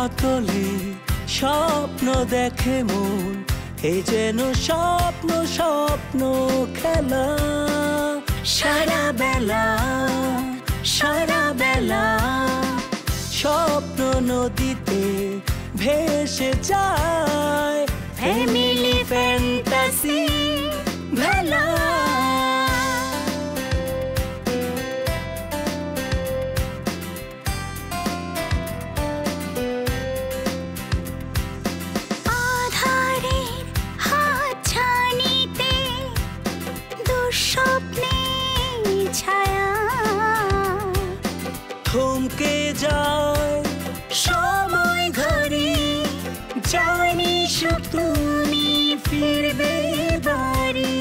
মাতলে স্বপ্ন দেখে মন, এ যেন স্বপ্ন স্বপ্ন খেলা। সারা বেলা সারা বেলা স্বপ্ন নদীতে ভেসে যায়, ফ্যামিলি ফ্যান্টাসি ভেলা। থমকে যায় সময় ঘড়ি, জানি সুখ তুমি ফিরবে বাড়ি।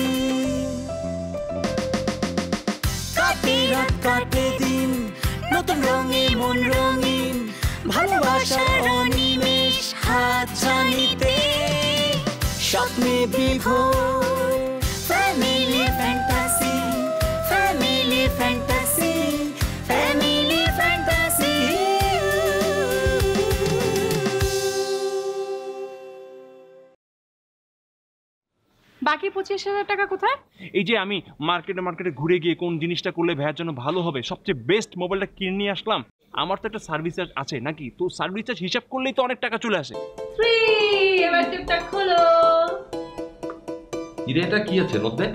কাটে রাত কাটে দিন, নতুন রঙে মন রঙিন, ভালোবাসার অনিমেষ হাত ছানিতে স্বপ্নে বিভোর। Family fantasy, family fantasy, family fantasy. বাকি 25,000 টাকা কোথায়? এই যে আমি মার্কেটে ঘুরে গিয়ে কোন জিনিসটা করলে ভাইয়ের জন্য ভালো হবে, সবচেয়ে বেস্ট মোবাইলটা কিনে নিয়ে আসলাম। আমার তো একটা সার্ভিস চার্জ আছে নাকি, তো সার্ভিস চার্জ হিসাব করলেই তো অনেক টাকা চলে আসে। ফ্রি। এবার টিপটা খোলো। এটা কি আছে মধ্যে?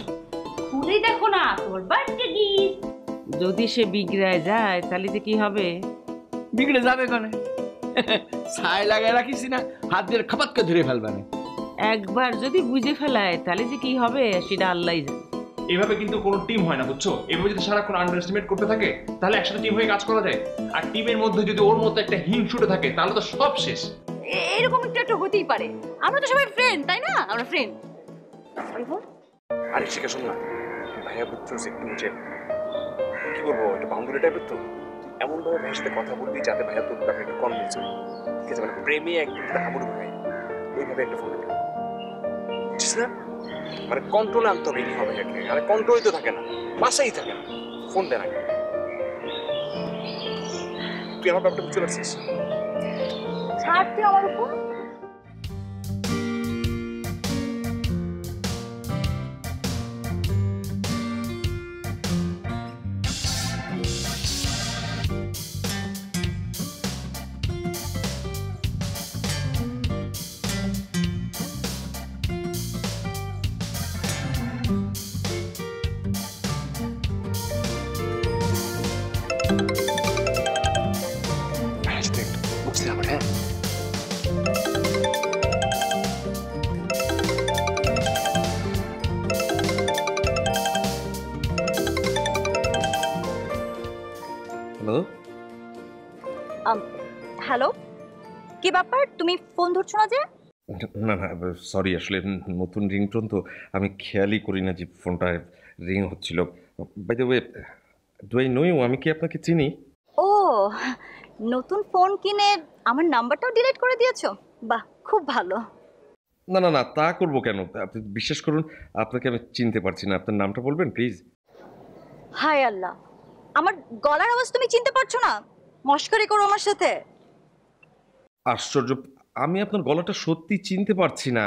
খুলে দেখো না, তোর বার্থডে গিফট। যদি সে বিগড়ায় যায় তাহলে যে কি হবে? বিগড়ে যাবে কেন? ছাই লাগায় রাখিস না, হাত দিয়ে খাপাতকে ধরে ফেলবে না। একবার যদি বুঝে ফেলায় তাহলে যে কি হবে সেটা আল্লাহই জানে। এভাবে কিন্তু কোনো টিম হয় না, বুঝছো? এভাবে যদি সারাক্ষণ আন্ডার এস্টিমেট করতে থাকে তাহলে একসাথে টিম হয়ে কাজ করা যায়। আর টিমের মধ্যে যদি ওর মধ্যে একটা হিংসুটে থাকে তাহলে তো সব শেষ। এরকম একটা হতেই পারে, আমরা তো সবাই ফ্রেন্ড, তাই না? আমরা ফ্রেন্ড। আরে শিখা শোন না, ভাইয়া বুঝছো একটু বুঝে কি করবো, একটা বান্ধবী টাইপের তো, এমন ভাবে ভাইয়ের সাথে কথা বলবি যাতে ভাইয়া তোর ব্যাপারে একটু কনভিন্স হয়, ঠিক আছে? মানে প্রেমে একদম হাবুডুবু ভাই, ওইভাবে একটা ফোন দিবি, বুঝছিস না? মানে কন্ট্রোলে আনতে হবে এই হবে ভাইয়াকে। আরে কন্ট্রোলই তো থাকে না, বাসাই থাকে না, ফোন দেন আগে। তুই আমার ব্যাপারটা বুঝতে পারছিস? ছাড় তুই আমার উপর। হ্যালো, কি ব্যাপার? তুমি ফোন ধরছো না যে? না না সরি, আসলে নতুন রিংটোন তো আমি খেয়ালই করি না যে ফোনটা রিং হচ্ছিল। By the way, do I know you? আমি কি আপনাকে চিনি? ও, নতুন ফোন কিনে আমার নাম্বারটাও ডিলিট করে দিয়েছো? বাহ, খুব ভালো। না না না, তা করবো কেন? আপনি বিশ্বাস করুন, আপনাকে আমি চিনতে পারছি না। আপনার নামটা বলবেন প্লিজ? হায় আল্লাহ, আমার গলার আওয়াজ তুমি চিনতে পারছো না? মস্করি করো আমার সাথে? আশ্চর্য, আমি আপনার গলাটা সত্যি চিনতে পারছি না।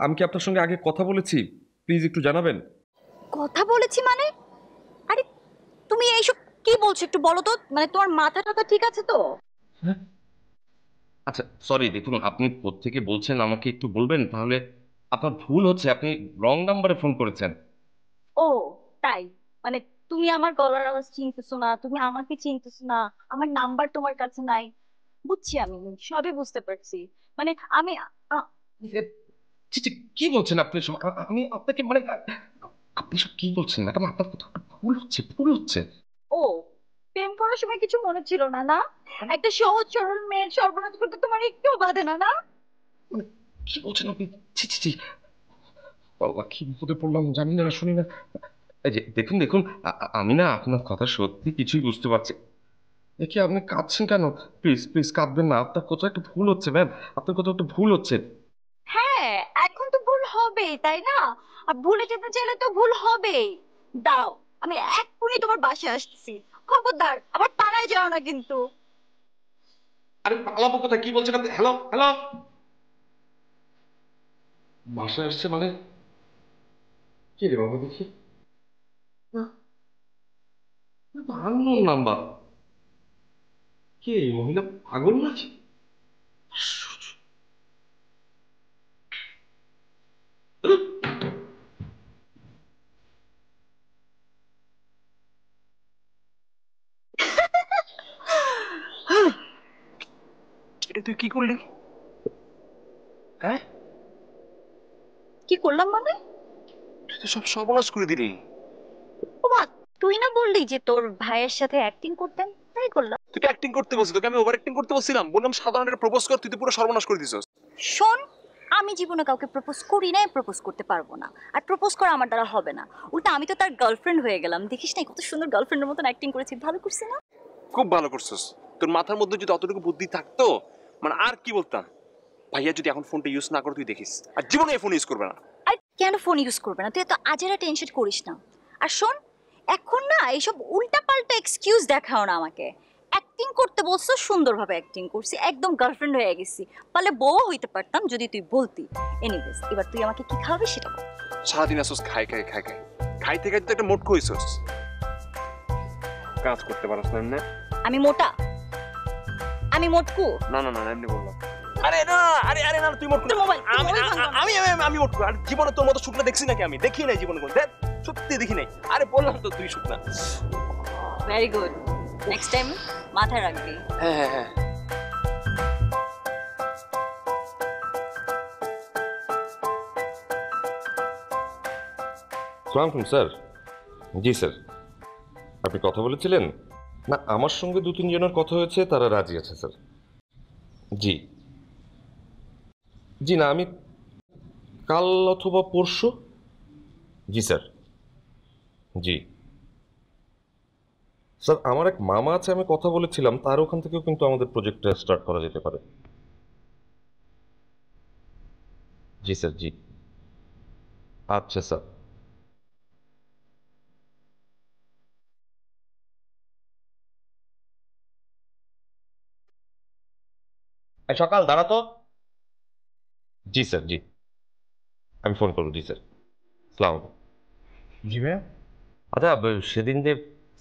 আমি কি আপনার সঙ্গে আগে কথা বলেছি? প্লিজ একটু জানাবেন। কথা বলেছি মানে? আরে তুমি এইসব কি বলছো একটু বলো তো, মানে তোমার মাথাটা ঠিক আছে তো? আচ্ছা সরি, দেখুন আপনি কোত্থেকে বলছেন আমাকে একটু বলবেন? তাহলে আপনার ভুল হচ্ছে, আপনি রং নাম্বারে ফোন করেছেন। ও তাই? মানে তুমি আমার গলার আওয়াজ চিনতেছো না, তুমি আমাকে চিনতেছো না, আমার নাম্বার তোমার কাছে নাই। বুঝছি, আমি সবই বুঝতে পারছি। মানে আমি কি বলছেন আপনি? আমি আপনাকে মানে আপনি সব কি বলছেন ম্যাডাম? আপনার কোথাও ভুল হচ্ছে, ভুল হচ্ছে। ও, প্রেম করার সময় কিছু মনে ছিল না? না, একটা সহজ সরল মেয়ের সর্বনাশ করতে তোমার একটু বাধে না? না কি বলছেন আপনি? ছি ছি ছি, বাবা কি বিপদে পড়লাম, জানি না শুনি না। এই যে দেখুন দেখুন, আমি না আপনার কথা সত্যি কিছুই বুঝতে পারছি। দেখি আপনি কাঁদছেন কেন? প্লিজ প্লিজ কাঁদবেন না, আপনার কোথাও একটা ভুল হচ্ছে ম্যাম, আপনার কোথাও একটা ভুল হচ্ছে। হ্যাঁ, এখন তো ভুল হবেই, তাই না? আর ভুলে যেতে চাইলে তো ভুল হবেই। দাও, আমি এক্ষুনি তোমার বাসায় আসছি। খবরদার আবার পালায় যাও না কিন্তু। আরে পালাবো কোথায়, কি বলছেন আপনি? হ্যালো হ্যালো, বাসায় আসছে মানে? কি রে বাবা দেখি, আননোন নাম্বার। কে এই মহিলা, পাগল নাকি? এটা তুই কি করলি? হ্যাঁ, কি করলাম মানে? তুই তো সব সর্বনাশ করে দিলি। ও মা, তুই না বললি যে তোর ভাইয়ের সাথে অ্যাক্টিং করতেন, তাই করলাম। তুই অ্যাক্টিং করতে বলছিস, তোকে আমি ওভার অ্যাক্টিং করতে বলছিলাম, বললাম সাধারণ একটা প্রপোজ কর, তুই তো পুরো সর্বনাশ করে দিছিস। শোন, আমি জীবনে কাউকে প্রপোজ করি না, প্রপোজ করতে পারবো না, আর প্রপোজ করা আমার দ্বারা হবে না। উল্টা আমি তো তার গার্লফ্রেন্ড হয়ে গেলাম। দেখিস না কত সুন্দর গার্লফ্রেন্ডের মতন অ্যাক্টিং করেছি, ভালো করছি না? খুব ভালো করছিস। তোর মাথার মধ্যে যদি অতটুকু বুদ্ধি থাকতো, মানে আর কি বলতাম, ভাইয়া যদি এখন ফোনটা ইউজ না করে তুই দেখিস, আর জীবনে ফোন ইউজ করবে না। আর কেন ফোন ইউজ করবে না? তুই এত আজেরা টেনশন করিস না। আর শোন, এখন না এইসব উল্টাপাল্টা এক্সকিউজ দেখাও না আমাকে। অ্যাক্টিং করতে বলছো, সুন্দরভাবে অ্যাক্টিং করছি, একদম গার্লফ্রেন্ড হয়ে গেছি। পারলে বউ হইতে পারতাম যদি তুই বলতি। এনিওয়েজ, এবার তুই আমাকে কি খাওয়াবি সেটা বল। সারাদিন আসোস খাই খাই খাই খাই, খাইতে খাইতে তো একটা মোটকো হইছস, কাজ করতে পারস না। আমি মোটা? আমি মোটকু? না না না, এমনি বললাম। আরে না, আরে আরে না, তুই মোটকো। আমি মোটকো। আর জীবনে তোর মতো শুকনা দেখছি নাকি? আমি দেখি নাই জীবনে কোন, দেখ সত্যি দেখি নাই। আরে বললাম তো তুই শুকনা। ভেরি গুড, নেক্সট টাইম মাথায় রাখবি। হ্যাঁ হ্যাঁ হ্যাঁ। সালাম স্যার। জি স্যার, আপনি কথা বলেছিলেন? না, আমার সঙ্গে 2-3 জনের কথা হয়েছে, তারা রাজি আছে স্যার। জি জি, না আমি কাল অথবা পরশু। জি স্যার। জি স্যার, আমার এক মামা আছে, আমি কথা বলেছিলাম, তার ওখান থেকেও কিন্তু আমাদের প্রজেক্টটা স্টার্ট করা যেতে পারে। জি স্যার। জি আচ্ছা স্যার। সকাল দাঁড়া তো। জি স্যার। জি, আমি ফোন করবো। জি স্যার, সালাম। জি ভাইয়া। আচ্ছা, সেদিন যে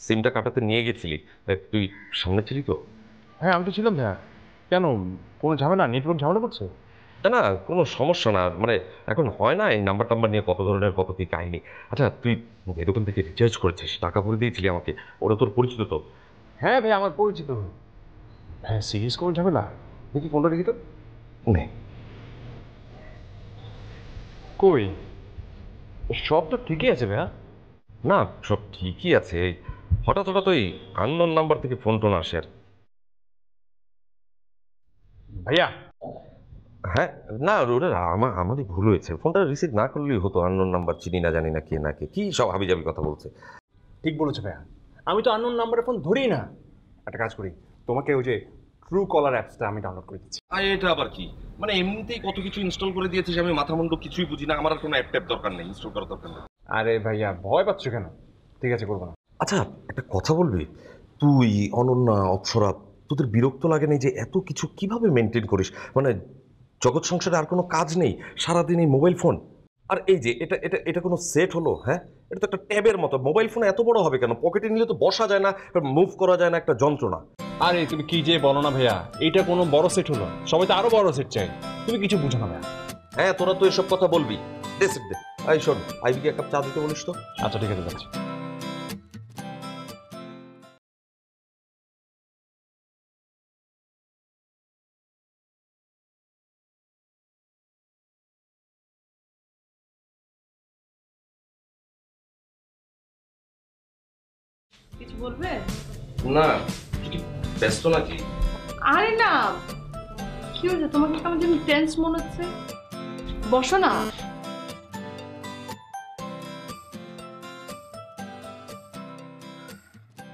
সিমটা কাটাতে নিয়ে গেছিলি, তুই সামনে ছিলি তো? হ্যাঁ আমি তো ছিলাম ভাইয়া। কেন, কোনো ঝামেলা, নেটওয়ার্ক ঝামেলা করছে? না না, কোনো সমস্যা না, মানে এখন হয় না এই নাম্বার টাম্বার নিয়ে কত ধরনের কত কি কাহিনী। আচ্ছা, তুই এই দোকান থেকে রিচার্জ করেছিস, টাকা ভরে দিয়েছিলি আমাকে, ওরা তোর পরিচিত তো? হ্যাঁ ভাই, আমার পরিচিত। হ্যাঁ, সিরিয়াস কোনো ঝামেলা? দেখি ফোনটা দেখি তো। নে। কই, সব তো ঠিকই আছে ভাইয়া। না, সব ঠিকই আছে, এই হঠাৎ হঠাৎ ওই আননোন নাম্বার থেকে ফোন টোন আসে আর। ভাইয়া হ্যাঁ, না ওটা আমারই ভুল হয়েছে, ফোনটা রিসিভ না করলেই হতো। আননোন নাম্বার, চিনি না জানি না কে না কে, কি সব হাবিজাবি কথা বলছে। ঠিক বলেছো ভাইয়া, আমি তো আননোন নাম্বারে ফোন ধরি না। একটা কাজ করি, তোমাকে ওই যে ট্রু কলার অ্যাপসটা আমি ডাউনলোড করে দিচ্ছি। আর এটা আবার কি? মানে এমনিতেই কত কিছু ইনস্টল করে দিয়েছিস, আমি মাথা মুন্ডু কিছুই বুঝি না, আমার আর কোনো অ্যাপ ট্যাপ দরকার নেই, ইনস্টল করার দরকার নেই। আরে ভাইয়া, ভয় পাচ্ছ কেন? ঠিক আছে, করবো না। আচ্ছা, একটা কথা বলবি? তুই, অনন্যা, অপ্সরা, তোদের বিরক্ত লাগে না যে এত কিছু কিভাবে মেনটেন করিস? মানে জগৎ সংসারে আর কোনো কাজ নেই, সারাদিন এই মোবাইল ফোন। আর এই যে এটা এটা এটা কোনো সেট হলো? হ্যাঁ, এটা তো একটা ট্যাবের মতো। মোবাইল ফোন এত বড় হবে কেন? পকেটে নিলে তো বসা যায় না, মুভ করা যায় না, একটা যন্ত্রণা। আরে তুমি কি যে বলো না ভাইয়া, এইটা কোনো বড় সেট হলো? সবাই তো আরো বড় সেট চাই, তুমি কিছু বুঝো না ভাইয়া। হ্যাঁ, তোরা তো এসব কথা বলবি। দে সেট দে। এই শোন, আইবিকে এক কাপ চা দিতে বলিস তো। আচ্ছা ঠিক আছে, যাচ্ছি। কিছু বলবে? না, তুই কি ব্যস্ত নাকি? আরে না, কি হয়েছে? তোমাকে কেমন যেন টেন্স মনে হচ্ছে, বসো না।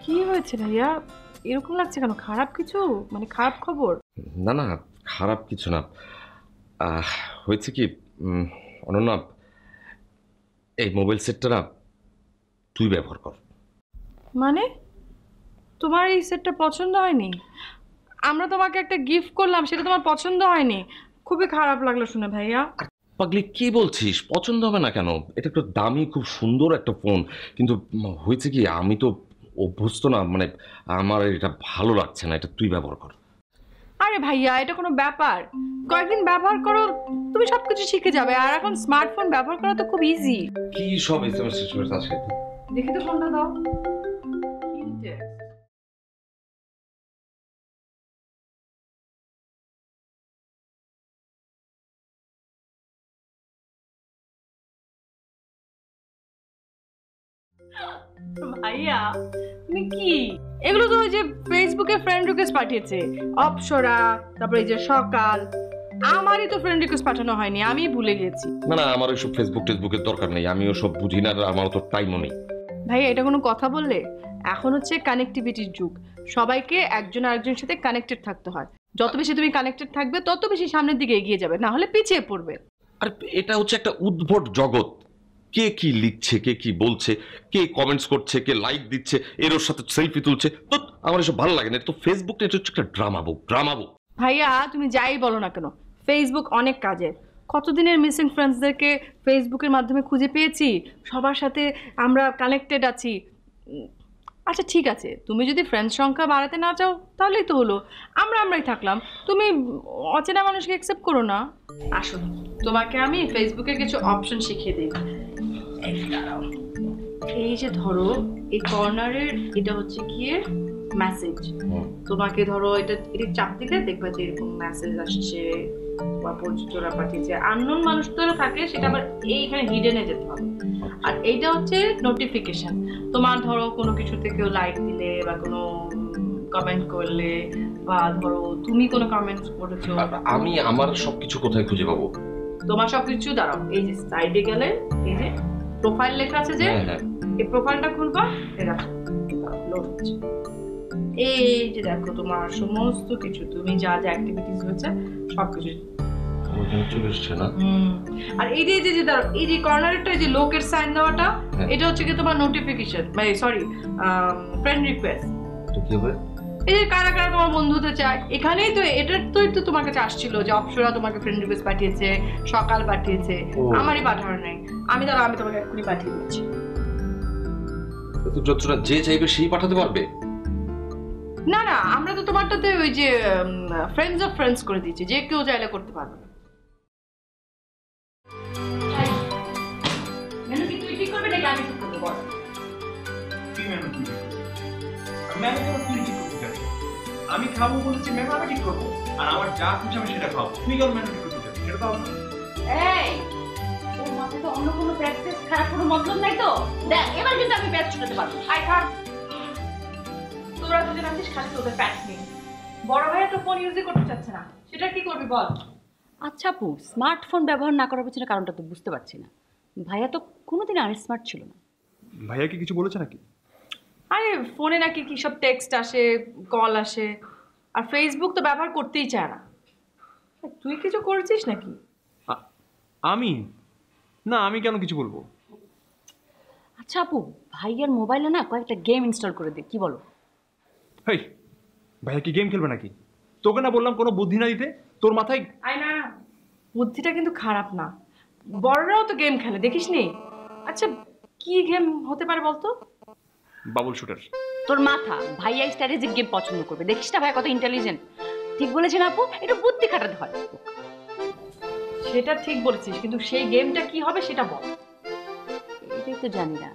কি হয়েছে ভাইয়া, এরকম লাগছে কেন? খারাপ কিছু, মানে খারাপ খবর? না না, খারাপ কিছু না। হয়েছে কি, অনন্যা, এই মোবাইল সেটটা না তুই ব্যবহার কর। মানে তোমার এই সেটটা পছন্দ হয়নি? আমরা তোমাকে একটা গিফট করলাম, সেটা তোমার পছন্দ হয়নি, খুবই খারাপ লাগলো শুনে ভাইয়া। পাগলি কি বলছিস? পছন্দ হবে না কেন? এটা একটা দামি খুব সুন্দর একটা ফোন, কিন্তু হয়েছে কি আমি তো অভ্যস্ত না, মানে আমার এটা ভালো লাগছে না, এটা তুই ব্যবহার কর। আরে ভাইয়া এটা কোনো ব্যাপার, কয়েকদিন ব্যবহার করো তুমি সবকিছু শিখে যাবে। আর এখন স্মার্টফোন ব্যবহার করা তো খুব ইজি। কি সব এসএমএস আসে? দেখি তো ফোনটা দাও। ভাইয়া তুমি কি এগুলো তো ওই যে ফেসবুকে ফ্রেন্ড রিকোয়েস্ট পাঠিয়েছে অপসরা, তারপরে এই যে সকাল। আমারই তো ফ্রেন্ড রিকোয়েস্ট পাঠানো হয়নি, আমি ভুলে গেছি। না না, আমার ওইসব টেসবুকের দরকার নেই, আমি ওসব বুঝি না, আমার তো টাইমও নেই। ভাইয়া এটা কোনো কথা বললে? এখন হচ্ছে কানেক্টিভিটির যুগ, সবাইকে একজন আরেকজনের সাথে কানেক্টেড থাকতে হয়। যত বেশি তুমি কানেক্টেড থাকবে তত বেশি সামনের দিকে এগিয়ে যাবে, না হলে পিছিয়ে পড়বে। আর এটা হচ্ছে একটা উদ্ভট জগৎ, কে কি লিখছে, কে কি বলছে, কে কমেন্টস করছে, কে লাইক দিচ্ছে, এর সাথে সেলফি তুলছে, তো আমার এসব ভালো লাগে না। তো ফেসবুক এটা হচ্ছে একটা ড্রামা বুক। ভাইয়া তুমি যাই বলো না কেন, ফেসবুক অনেক কাজের। কতদিনের মিসিং ফ্রেন্ডসদেরকে ফেসবুকের মাধ্যমে খুঁজে পেয়েছি, সবার সাথে আমরা কানেক্টেড আছি। আচ্ছা ঠিক আছে, তুমি যদি ফ্রেন্ড সংখ্যা বাড়াতে না চাও তাহলেই তো হলো, আমরাই থাকলাম, তুমি অচেনা মানুষকে অ্যাকসেপ্ট করো না। আসো তোমাকে আমি ফেসবুকের কিছু অপশন শিখিয়ে দিই। এই যে ধরো এই কর্নারের এটা হচ্ছে গিয়ে মেসেজ। তোমাকে ধরো এটা চাপ দিলে দেখবে যে এরকম মেসেজ আসছে বা পরিচিতরা পাঠিয়েছে। আননোন মানুষ তো থাকে, সেটা আবার এইখানে হিডেনে যেতে হবে। আর এইটা হচ্ছে নোটিফিকেশন, তোমার ধরো কোনো কিছুতে কেউ লাইক দিলে বা কোনো কমেন্ট করলে, বা ধরো তুমি কোনো কমেন্টস করেছো। আমি আমার সবকিছু কোথায় খুঁজে পাবো? তোমার সবকিছু দাঁড়াও, এই যে সাইডে গেলে এই যে প্রোফাইল লেখা আছে, যে এই প্রোফাইলটা খুলবা, এটা লোড হচ্ছে। এই যে দেখো তোমার সমস্ত কিছু, তুমি যা যা অ্যাক্টিভিটিস হয়েছে সবকিছু ওখানে চলে এসেছে না। আর এই যে দাঁড়াও, এই যে কর্নারেরটা, এই যে লোকের সাইন দেওয়াটা, এটা হচ্ছে কি তোমার নোটিফিকেশন, মানে সরি ফ্রেন্ড রিকোয়েস্ট। তো কি হবে? এই যে কারা কারা তোমার বন্ধু হতে চায়, এখানেই তো এটার তো তোমার কাছে আসছিল যে অপসরা তোমাকে ফ্রেন্ড রিকোয়েস্ট পাঠিয়েছে, সকাল পাঠিয়েছে, আমারই পাঠানো নাই। আমি তোমাকে এক্ষুনি পাঠিয়ে দিচ্ছি। তো যতটা যে চাইবে সেই পাঠাতে পারবে? না না, আমরা তো তোমারটাতে ওই যে ফ্রেন্ডস অফ ফ্রেন্ডস করে দিয়েছি, যে কেউ চাইলে করতে পারবে। মেনু কি তুই ঠিক করবে নাকি আমি ঠিক করতে বল? আমি খাবো বলেছি, মেনু আমি ঠিক করবো, আর আমার যা খুশি আমি সেটা খাবো। তুই কেন মেনু ঠিক করতে চাস? সেটা তো আমার। এই তোর মাথায় তো অন্য কোনো প্র্যাকটিস খারাপ কোনো মতলব নাই তো? দেখ এবার কিন্তু আমি ব্যাচ ছুটাতে পারবো। আই থাক, তোরা দুজন আছিস খালি তোদের প্যাচ নিয়ে। বড় ভাইয়া তো ফোন ইউজই করতে চাচ্ছে না, সেটা কি করবি বল? আচ্ছা আপু, স্মার্টফোন ব্যবহার না করার পেছনে কারণটা তো বুঝতে পারছি না। ভাইয়া তো কোনোদিন আনস্মার্ট ছিল না। ভাইয়া কি কিছু বলেছে নাকি? আরে ফোনে নাকি কি সব টেক্সট আসে, কল আসে, আর ফেসবুক তো ব্যবহার করতেই চায় না। তুই কিছু করেছিস নাকি? আমি না, আমি কেন কিছু বলবো? আচ্ছা আপু, ভাইয়ার মোবাইলে না কয়েকটা গেম ইনস্টল করে দে, কি বলো? হেই, ভাইয়া কি গেম খেলবে নাকি? তোকে না বললাম কোনো বুদ্ধি না দিতে, তোর মাথায়। আয় না, বুদ্ধিটা কিন্তু খারাপ না, বড়রাও তো গেম খেলে, দেখিস নি? আচ্ছা কি গেম হতে পারে বলতো? Bubble shooter. তোর মাথা, ভাইয়া স্ট্র্যাটেজিক গেম পছন্দ করবে, দেখিস না ভাই কত ইন্টেলিজেন্ট। ঠিক বলেছেন আপু, একটু বুদ্ধি খাটাতে হয়। সেটা ঠিক বলেছিস, কিন্তু সেই গেমটা কি হবে সেটা বল। এটাই তো জানি না।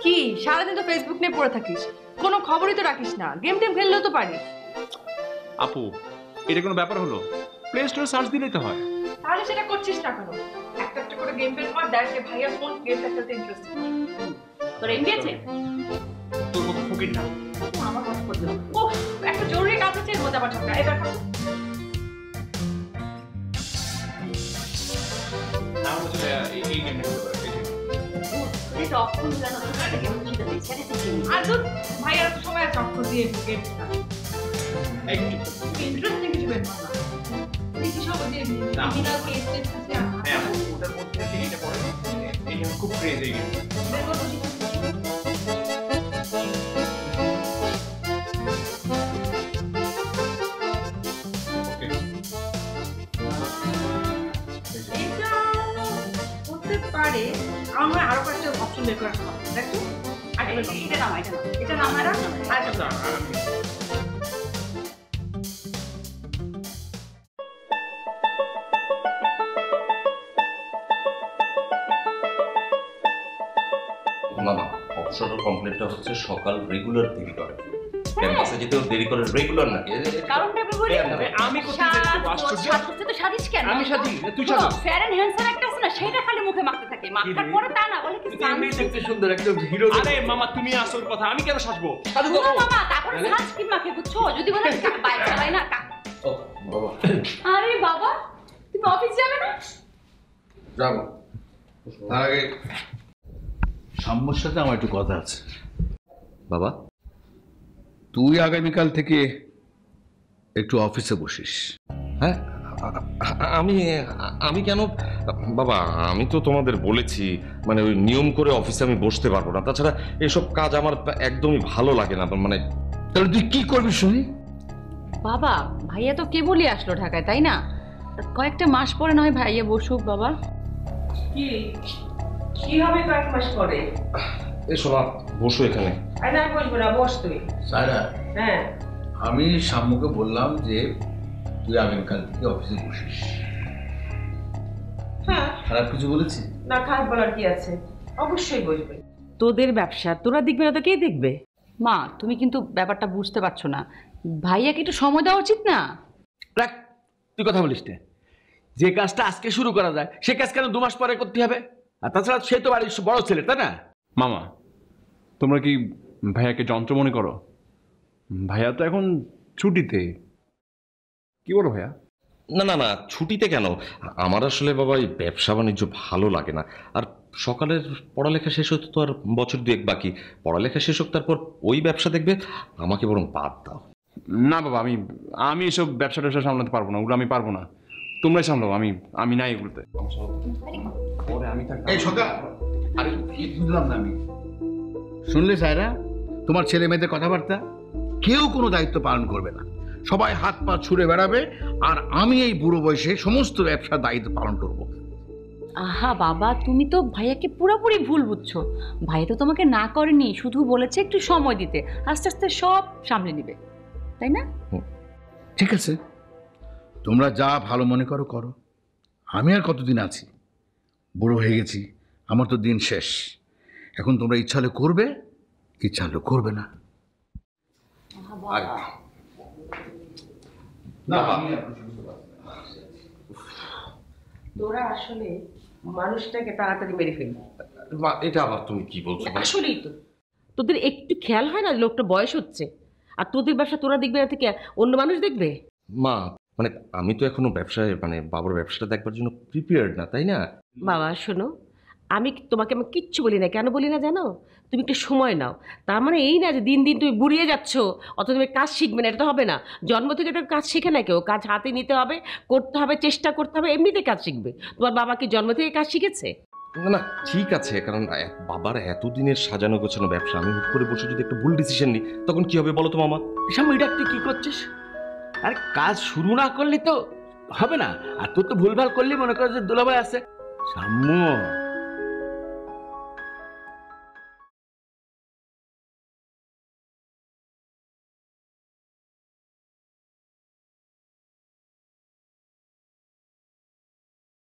কি সারাদিন তো ফেসবুক নিয়ে পড়ে থাকিস, কোনো খবরই তো রাখিস না, গেম টেম খেললেও তো পারিস। আপু এটা কোনো ব্যাপার হলো? প্লে স্টোরে সার্চ দিলেই তো হয়। তাহলে সেটা করছিস না কেন? একটা একটা করে গেম বের কর, দেখ যে ভাইয়া কোন গেমটা খেলতে ইন্টারেস্টেড। তোর এমবি আছে? তোর মতো ফকির না। আমার কথা বলতে হবে। ও একটা জরুরি কাজ আছে, এর মধ্যে আবার ঝগড়া। এবার কর। না হচ্ছে এই গেমটা খেলতে পারে। এটা অক্ষণ জানা তো একটা গেম খেলতে চাই, সেটা ঠিক। আর তো ভাইয়ার তো সময় আছে অক্ষর দিয়ে গেম খেলা। ইন্টারেস্টিং কিছু বের কর না। দেখি সব যে ক্রিমিনাল কেস আছে। হ্যাঁ আপু, ওটার মধ্যে এটা পড়ে। এই গেম খুব ক্রেজি গেম। বের কর। পারে আমার মনে হয় আরো কয়েকটা অপশন বের করা সম্ভব। দেখো এটা নামায় রাখ, আরেকটা মামা অবসর কমপ্লেনটা হচ্ছে সকাল রেগুলার দেরি করে, ক্যাম্পাসে যেতেও দেরি করে রেগুলার নাকি? কারণটা বলি আমি কোথায় দেখতে আশ্চর্য। সাজতে তো সাজিস কেন? আমি সাজি, তুই সাজা। ফেয়ার এন্ড হ্যান্ডসাম একটা আছে না, সেটা খালি মুখে মাখতে থাকে, মাখার পরে তা না বলে কি এমনি দেখতে সুন্দর একদম হিরো। আরে মামা তুমি আসল কথা, আমি কেন সাজবো? মামা তারপরে সাজ কি মাখে বুঝছো? যদি বলে বাইক চালাই না ও বাবা, আরে বাবা তুমি অফিস যাবে না? যাবো। তার আগে সাম্যর সাথে আমার একটু কথা আছে। বাবা, তুই আগামীকাল থেকে একটু অফিসে বসিস। হ্যাঁ আমি আমি কেন বাবা? আমি তো তোমাদের বলেছি মানে ওই নিয়ম করে অফিসে আমি বসতে পারবো না, তাছাড়া এসব কাজ আমার একদমই ভালো লাগে না। মানে তাহলে তুই কি করবি শুনি? বাবা ভাইয়া তো কেবলই আসলো ঢাকায়, তাই না? কয়েকটা মাস পরে নয় ভাইয়া বসুক। বাবা কি কি হবে কয়েক মাস পরে? এসো না, বসো এখানে। আরে না বসবো না, বস তুই। সায়রা, হ্যাঁ আমি সাম্যকে বললাম যে তুই আগামীকাল থেকে অফিসে বসিস। হ্যাঁ, খারাপ কিছু বলেছি? না খারাপ বলার কি আছে, অবশ্যই বসবে। তোদের ব্যবসা তোরা দেখবে না তো কে দেখবে? মা তুমি কিন্তু ব্যাপারটা বুঝতে পারছো না, ভাইয়াকে একটু সময় দেওয়া উচিত না? রাখ, তুই কথা বলিস না। যে কাজটা আজকে শুরু করা যায় সে কাজ কেন 2 মাস পরে করতে হবে? আর তাছাড়া সে তো বাড়ির বড় ছেলে, তাই না? মামা তোমরা কি ভাইয়াকে যন্ত্র মনে করো? ভাইয়া তো এখন ছুটিতে। কি বলো ভাইয়া? না না না, ছুটিতে কেন? আমার আসলে বাবা এই ব্যবসা বাণিজ্য ভালো লাগে না। আর সকালের পড়ালেখা শেষ হতে তো আর বছর 2 বাকি, পড়ালেখা শেষ হোক তারপর ওই ব্যবসা দেখবে। আমাকে বরং বাদ দাও। না বাবা, আমি এসব ব্যবসা ট্যাবসা সামলাতে পারবো না, ওগুলো আমি পারবো না। তোমরাই সামলাও, আমি নাই এগুলোতে। এই সকাল, আরে কি বুঝলাম না আমি। শুনলে সায়রা, তোমার ছেলে মেয়েদের কথাবার্তা? কেউ কোনো দায়িত্ব পালন করবে না, সবাই হাত পা ছুড়ে বেড়াবে, আর আমি এই বুড়ো বয়সে সমস্ত ব্যবসার দায়িত্ব পালন করব। আহা বাবা তুমি তো ভাইয়াকে পুরোপুরি ভুল বুঝছো। ভাইয়া তো তোমাকে না করেনি, শুধু বলেছে একটু সময় দিতে, আস্তে আস্তে সব সামলে নিবে, তাই না? ঠিক আছে, তোমরা যা ভালো মনে করো করো। আমি আর কতদিন আছি? বুড়ো হয়ে গেছি, আমার তো দিন শেষ। এখন তোমরা ইচ্ছা হলে করবে, ইচ্ছা হলে করবে না। তোরা আসলে মানুষটাকে তাড়াতাড়ি মেরে ফেলবি। এটা আবার তুমি কি বলছো? আসলেই তো তোদের একটু খেয়াল হয় না, লোকটা বয়স হচ্ছে, আর তোদের ব্যবসা তোরা দেখবে না থেকে অন্য মানুষ দেখবে? মা মানে আমি তো এখনো ব্যবসায় মানে বাবার ব্যবসাটা দেখবার জন্য প্রিপেয়ার্ড না, তাই না? বাবা শোনো, আমি তোমাকে আমি কিচ্ছু বলি না। কেন বলি না জানো? তুমি একটু সময় নাও। তার মানে এই না যে দিন দিন তুমি বুড়িয়ে যাচ্ছ অত তুমি কাজ শিখবে না, এটা তো হবে না। জন্ম থেকে একটা কাজ শিখে না কেউ, কাজ হাতে নিতে হবে, করতে হবে, চেষ্টা করতে হবে, এমনিতে কাজ শিখবে। তোমার বাবা কি জন্ম থেকে কাজ শিখেছে? না না ঠিক আছে, কারণ বাবার এতদিনের সাজানো গোছানো ব্যবসা, আমি হুট করে বসে যদি একটা ভুল ডিসিশন নিই তখন কি হবে বলো তো মামা? সাম্য, এটা তুই কি করছিস? আরে কাজ শুরু না করলে তো হবে না, আর তোর তো ভুলভাল করলে মনে কর যে দুলাভাই আছে। সাম্য,